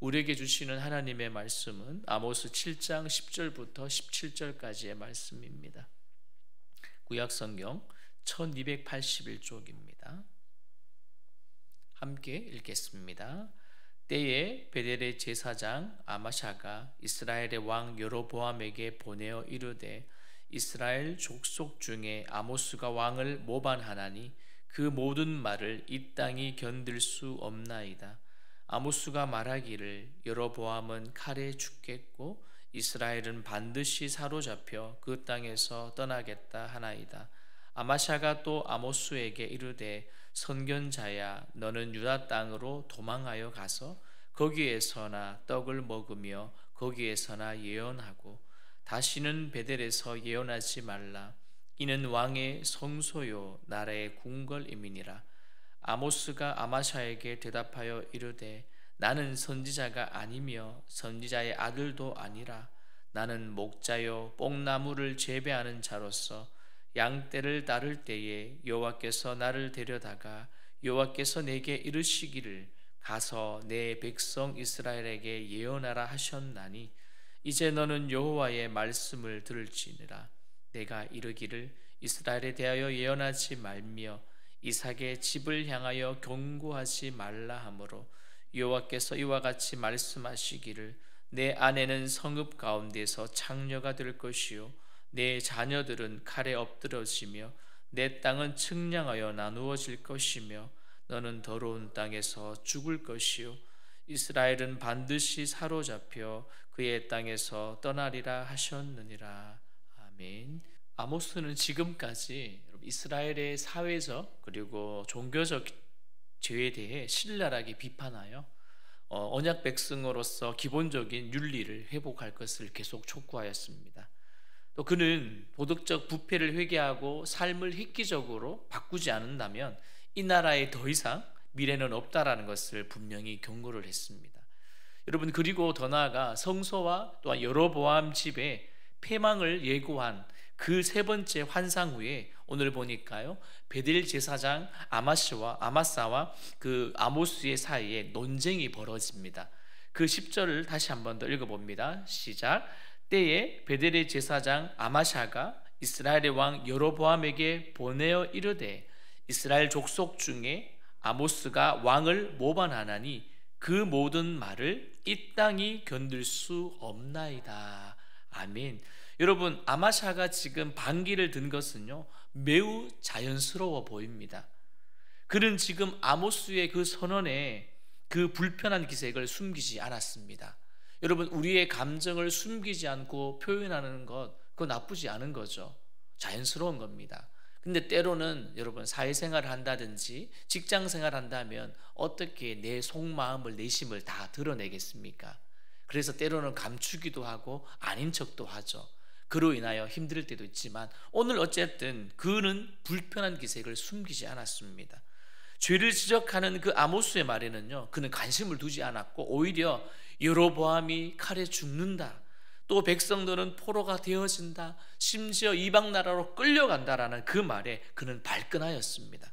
우리에게 주시는 하나님의 말씀은 아모스 7장 10절부터 17절까지의 말씀입니다. 구약성경 1281쪽입니다. 함께 읽겠습니다. 때에 베델의 제사장 아마샤가 이스라엘의 왕 여로보암에게 보내어 이르되 이스라엘 족속 중에 아모스가 왕을 모반하나니 그 모든 말을 이 땅이 견딜 수 없나이다. 아모스가 말하기를 여로보암은 칼에 죽겠고 이스라엘은 반드시 사로잡혀 그 땅에서 떠나겠다 하나이다. 아마샤가 또 아모스에게 이르되 선견자야, 너는 유다 땅으로 도망하여 가서 거기에서나 떡을 먹으며 거기에서나 예언하고 다시는 베델에서 예언하지 말라. 이는 왕의 성소요 나라의 궁궐임이니라. 아모스가 아마샤에게 대답하여 이르되 나는 선지자가 아니며 선지자의 아들도 아니라 나는 목자요 뽕나무를 재배하는 자로서 양떼를 따를 때에 여호와께서 나를 데려다가 여호와께서 내게 이르시기를 가서 내 백성 이스라엘에게 예언하라 하셨나니 이제 너는 여호와의 말씀을 들을지니라. 내가 이르기를 이스라엘에 대하여 예언하지 말며 이삭의 집을 향하여 경고하지 말라 하므로 여호와께서 이와 같이 말씀하시기를 내 아내는 성읍 가운데서 창녀가 될 것이요 내 자녀들은 칼에 엎드러지며 내 땅은 측량하여 나누어질 것이며 너는 더러운 땅에서 죽을 것이요 이스라엘은 반드시 사로잡혀 그의 땅에서 떠나리라 하셨느니라. 아멘. 아모스는 지금까지 이스라엘의 사회적 그리고 종교적 죄에 대해 신랄하게 비판하여 언약 백성으로서 기본적인 윤리를 회복할 것을 계속 촉구하였습니다. 또 그는 도덕적 부패를 회개하고 삶을 획기적으로 바꾸지 않는다면 이 나라에 더 이상 미래는 없다라는 것을 분명히 경고를 했습니다. 여러분, 그리고 더 나아가 성소와 또한 여로보암 집의 패망을 예고한 그 세 번째 환상 후에 오늘 보니까요 베델 제사장 아마사와 그 아모스의 사이에 논쟁이 벌어집니다. 그 10절을 다시 한번 더 읽어봅니다. 시작. 때에 베델의 제사장 아마샤가 이스라엘의 왕 여로보암에게 보내어 이르되 이스라엘 족속 중에 아모스가 왕을 모반하나니 그 모든 말을 이 땅이 견딜 수 없나이다. 아멘. 여러분, 아마샤가 지금 반기를 든 것은요 매우 자연스러워 보입니다. 그는 지금 아모스의 그 선언에 그 불편한 기색을 숨기지 않았습니다. 여러분, 우리의 감정을 숨기지 않고 표현하는 것, 그거 나쁘지 않은 거죠. 자연스러운 겁니다. 근데 때로는 여러분 사회생활을 한다든지 직장생활을 한다면 어떻게 내 속마음을 내심을 다 드러내겠습니까? 그래서 때로는 감추기도 하고 아닌 척도 하죠. 그로 인하여 힘들 때도 있지만 오늘 어쨌든 그는 불편한 기색을 숨기지 않았습니다. 죄를 지적하는 그 아모스의 말에는요 그는 관심을 두지 않았고 오히려 여로보암이 칼에 죽는다, 또 백성들은 포로가 되어진다, 심지어 이방 나라로 끌려간다라는 그 말에 그는 발끈하였습니다.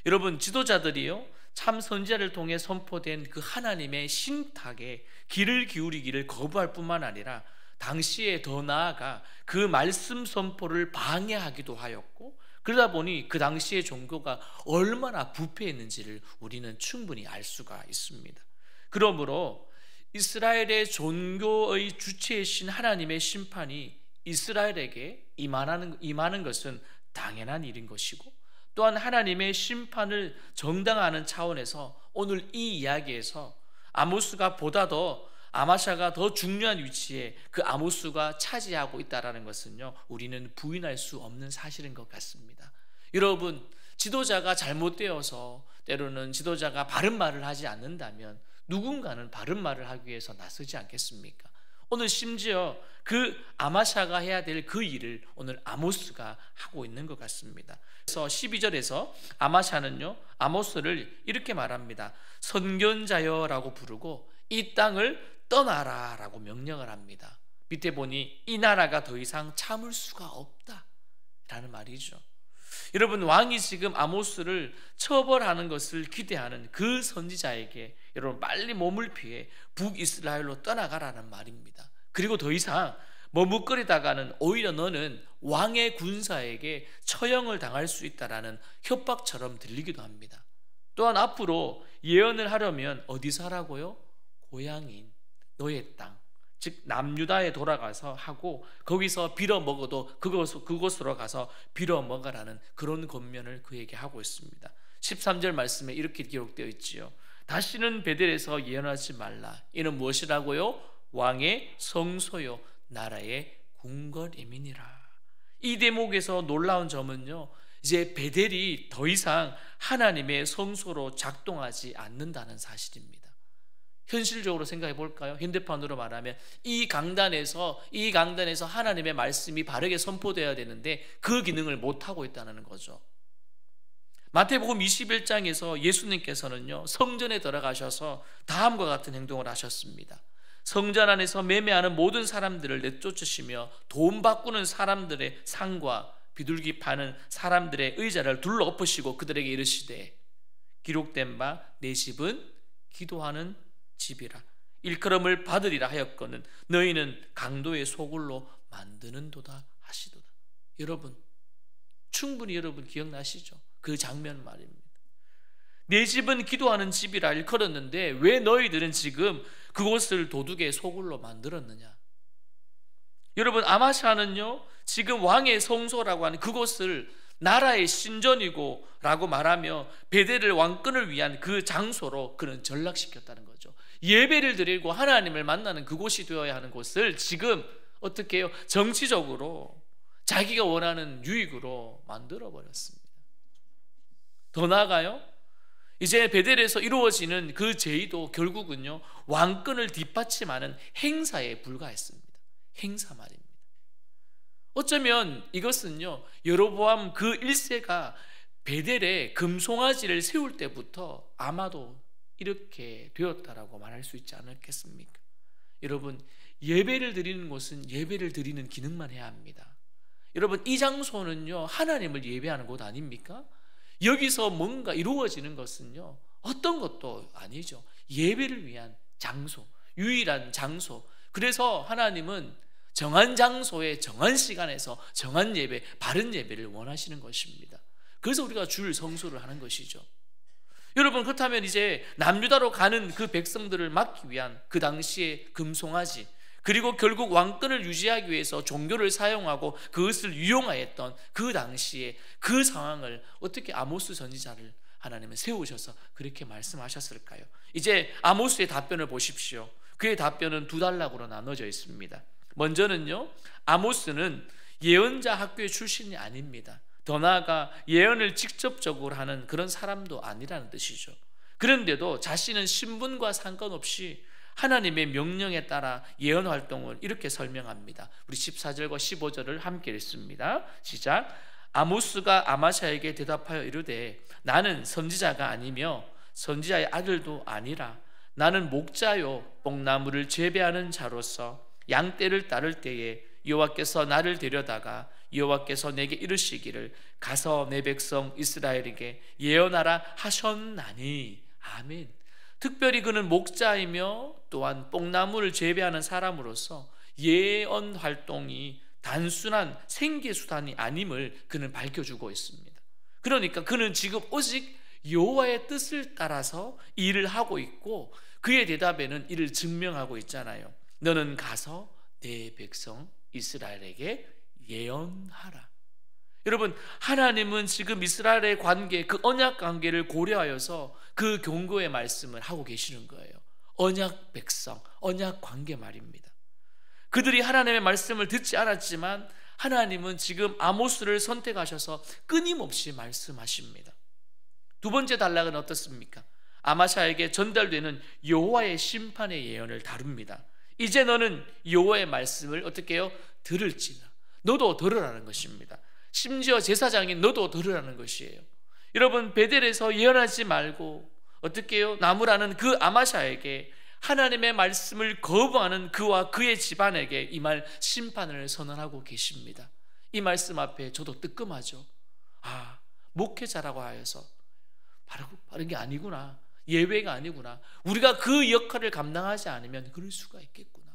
여러분, 지도자들이요 참 선지자를 통해 선포된 그 하나님의 신탁에 귀를 기울이기를 거부할 뿐만 아니라 당시에 더 나아가 그 말씀 선포를 방해하기도 하였고, 그러다 보니 그 당시의 종교가 얼마나 부패했는지를 우리는 충분히 알 수가 있습니다. 그러므로 이스라엘의 종교의 주체이신 하나님의 심판이 이스라엘에게 임하는 것은 당연한 일인 것이고, 또한 하나님의 심판을 정당화하는 차원에서 오늘 이 이야기에서 아모스가 보다 더 아마샤가 더 중요한 위치에 그 아모스가 차지하고 있다는 것은요 우리는 부인할 수 없는 사실인 것 같습니다. 여러분, 지도자가 잘못되어서 때로는 지도자가 바른 말을 하지 않는다면 누군가는 바른 말을 하기 위해서 나서지 않겠습니까? 오늘 심지어 그 아마샤가 해야 될 그 일을 오늘 아모스가 하고 있는 것 같습니다. 그래서 12절에서 아마샤는요 아모스를 이렇게 말합니다. 선견자여라고 부르고 이 땅을 떠나라 라고 명령을 합니다. 밑에 보니 이 나라가 더 이상 참을 수가 없다 라는 말이죠. 여러분, 왕이 지금 아모스를 처벌하는 것을 기대하는 그 선지자에게 여러분 빨리 몸을 피해 북이스라엘로 떠나가라는 말입니다. 그리고 더 이상 머뭇거리다가는 오히려 너는 왕의 군사에게 처형을 당할 수 있다라는 협박처럼 들리기도 합니다. 또한 앞으로 예언을 하려면 어디서 하라고요? 고향인 너의 땅, 즉 남유다에 돌아가서 하고 거기서 빌어먹어도 그곳으로 가서 빌어먹으라는 그런 권면을 그에게 하고 있습니다. 13절 말씀에 이렇게 기록되어 있지요. 다시는 베델에서 예언하지 말라. 이는 무엇이라고요? 왕의 성소요 나라의 궁궐임이니라. 이 대목에서 놀라운 점은요, 이제 베델이 더 이상 하나님의 성소로 작동하지 않는다는 사실입니다. 현실적으로 생각해 볼까요? 현대판으로 말하면 이 강단에서 하나님의 말씀이 바르게 선포되어야 되는데 그 기능을 못하고 있다는 거죠. 마태복음 21장에서 예수님께서는요, 성전에 들어가셔서 다음과 같은 행동을 하셨습니다. 성전 안에서 매매하는 모든 사람들을 내쫓으시며 돈 바꾸는 사람들의 상과 비둘기 파는 사람들의 의자를 둘러 엎으시고 그들에게 이르시되 기록된 바 내 집은 기도하는 집이라. 일컬음을 받으리라 하였거늘 너희는 강도의 소굴로 만드는도다 하시도다. 여러분, 충분히 여러분 기억나시죠? 그 장면 말입니다. 내 집은 기도하는 집이라 일컬었는데 왜 너희들은 지금 그곳을 도둑의 소굴로 만들었느냐? 여러분, 아마샤는요 지금 왕의 성소라고 하는 그곳을 나라의 신전이고 라고 말하며 베델을 왕권을 위한 그 장소로 그는 전락시켰다는 거죠. 예배를 드리고 하나님을 만나는 그곳이 되어야 하는 곳을 지금 어떻게 해요? 정치적으로 자기가 원하는 유익으로 만들어버렸습니다. 더 나아가요, 이제 베델에서 이루어지는 그 제의도 결국은요 왕권을 뒷받침하는 행사에 불과했습니다. 행사 말입니다. 어쩌면 이것은요 여로보암 그 1세가 베델에 금송아지를 세울 때부터 아마도 이렇게 되었다라고 말할 수 있지 않겠습니까? 여러분, 예배를 드리는 곳은 예배를 드리는 기능만 해야 합니다. 여러분, 이 장소는요 하나님을 예배하는 곳 아닙니까? 여기서 뭔가 이루어지는 것은요 어떤 것도 아니죠. 예배를 위한 장소, 유일한 장소. 그래서 하나님은 정한 장소에 정한 시간에서 정한 예배, 바른 예배를 원하시는 것입니다. 그래서 우리가 줄 성수를 하는 것이죠. 여러분, 그렇다면 이제 남유다로 가는 그 백성들을 막기 위한 그 당시의 금송아지, 그리고 결국 왕권을 유지하기 위해서 종교를 사용하고 그것을 유용하였던 그 당시에 그 상황을 어떻게 아모스 선지자를 하나님은 세우셔서 그렇게 말씀하셨을까요? 이제 아모스의 답변을 보십시오. 그의 답변은 두 단락으로 나눠져 있습니다. 먼저는요, 아모스는 예언자 학교의 출신이 아닙니다. 더 나아가 예언을 직접적으로 하는 그런 사람도 아니라는 뜻이죠. 그런데도 자신은 신분과 상관없이 하나님의 명령에 따라 예언 활동을 이렇게 설명합니다. 우리 14절과 15절을 함께 읽습니다. 시작. 아모스가 아마샤에게 대답하여 이르되 나는 선지자가 아니며 선지자의 아들도 아니라 나는 목자요 뽕나무를 재배하는 자로서 양떼를 따를 때에 여호와께서 나를 데려다가 여호와께서 내게 이르시기를 가서 내 백성 이스라엘에게 예언하라 하셨나니. 아멘. 특별히 그는 목자이며 또한 뽕나무를 재배하는 사람으로서 예언 활동이 단순한 생계수단이 아님을 그는 밝혀주고 있습니다. 그러니까 그는 지금 오직 여호와의 뜻을 따라서 일을 하고 있고 그의 대답에는 이를 증명하고 있잖아요. 너는 가서 내 백성 이스라엘에게 예언하라. 여러분, 하나님은 지금 이스라엘의 관계, 그 언약 관계를 고려하여서 그 경고의 말씀을 하고 계시는 거예요. 언약 백성, 언약 관계 말입니다. 그들이 하나님의 말씀을 듣지 않았지만 하나님은 지금 아모스를 선택하셔서 끊임없이 말씀하십니다. 두 번째 단락은 어떻습니까? 아마샤에게 전달되는 여호와의 심판의 예언을 다룹니다. 이제 너는 여호와의 말씀을 어떻게 해요? 들을지라. 너도 들으라는 것입니다. 심지어 제사장인 너도 들으라는 것이에요. 여러분, 베델에서 예언하지 말고 어떻게 해요? 나무라는 그 아마샤에게 하나님의 말씀을 거부하는 그와 그의 집안에게 이 말 심판을 선언하고 계십니다. 이 말씀 앞에 저도 뜨끔하죠. 목회자라고 하여서 바른 게 아니구나, 예외가 아니구나, 우리가 그 역할을 감당하지 않으면 그럴 수가 있겠구나.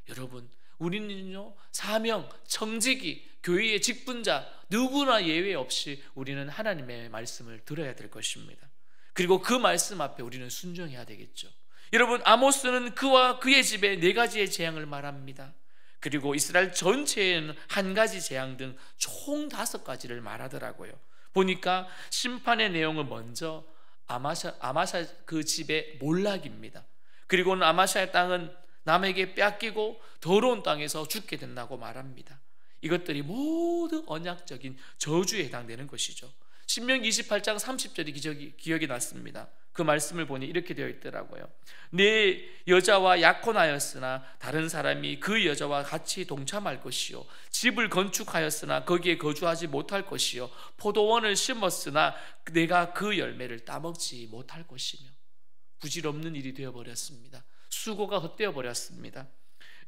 여러분, 우리는요, 사명, 청지기, 교회의 직분자 누구나 예외 없이 우리는 하나님의 말씀을 들어야 될 것입니다. 그리고 그 말씀 앞에 우리는 순종해야 되겠죠. 여러분, 아모스는 그와 그의 집에 4가지의 재앙을 말합니다. 그리고 이스라엘 전체에는 1가지 재앙 등 총 5가지를 말하더라고요. 보니까 심판의 내용은 먼저 아마샤 그 집의 몰락입니다. 그리고는 아마샤의 땅은 남에게 뺏기고 더러운 땅에서 죽게 된다고 말합니다. 이것들이 모두 언약적인 저주에 해당되는 것이죠. 신명기 28장 30절이 기억이 났습니다. 그 말씀을 보니 이렇게 되어 있더라고요. 내 여자와 약혼하였으나 다른 사람이 그 여자와 같이 동참할 것이요, 집을 건축하였으나 거기에 거주하지 못할 것이요, 포도원을 심었으나 내가 그 열매를 따먹지 못할 것이며, 부질없는 일이 되어버렸습니다. 수고가 헛되어 버렸습니다.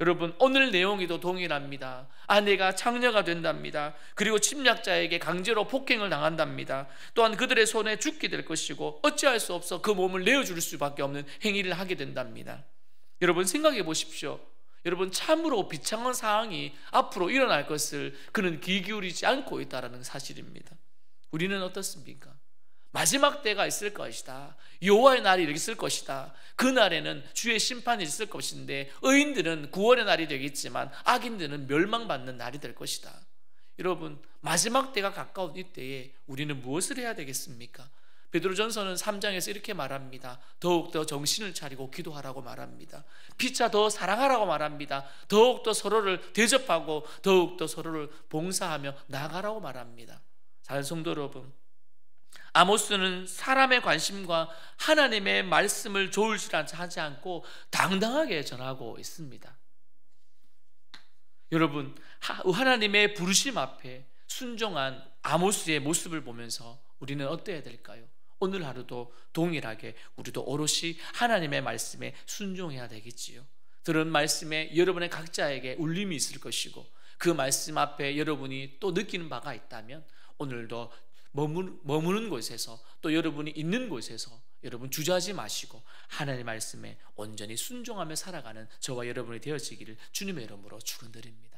여러분, 오늘 내용에도 동일합니다. 아내가 창녀가 된답니다. 그리고 침략자에게 강제로 폭행을 당한답니다. 또한 그들의 손에 죽게 될 것이고 어찌할 수 없어 그 몸을 내어줄 수밖에 없는 행위를 하게 된답니다. 여러분, 생각해 보십시오. 여러분, 참으로 비참한 상황이 앞으로 일어날 것을 그는 귀 기울이지 않고 있다는 사실입니다. 우리는 어떻습니까? 마지막 때가 있을 것이다, 여호와의 날이 있을 것이다, 그 날에는 주의 심판이 있을 것인데 의인들은 구원의 날이 되겠지만 악인들은 멸망받는 날이 될 것이다. 여러분, 마지막 때가 가까운 이때에 우리는 무엇을 해야 되겠습니까? 베드로전서는 3장에서 이렇게 말합니다. 더욱더 정신을 차리고 기도하라고 말합니다. 피차 더 사랑하라고 말합니다. 더욱더 서로를 대접하고 더욱더 서로를 봉사하며 나아가라고 말합니다. 사랑하는 성도 여러분, 아모스는 사람의 관심과 하나님의 말씀을 조울질하지 않고 당당하게 전하고 있습니다. 여러분, 하나님의 부르심 앞에 순종한 아모스의 모습을 보면서 우리는 어때야 될까요? 오늘 하루도 동일하게 우리도 오롯이 하나님의 말씀에 순종해야 되겠지요. 들은 말씀에 여러분의 각자에게 울림이 있을 것이고, 그 말씀 앞에 여러분이 또 느끼는 바가 있다면 오늘도 머무는 곳에서, 또 여러분이 있는 곳에서 여러분 주저하지 마시고 하나님의 말씀에 온전히 순종하며 살아가는 저와 여러분이 되어지기를 주님의 이름으로 축원드립니다.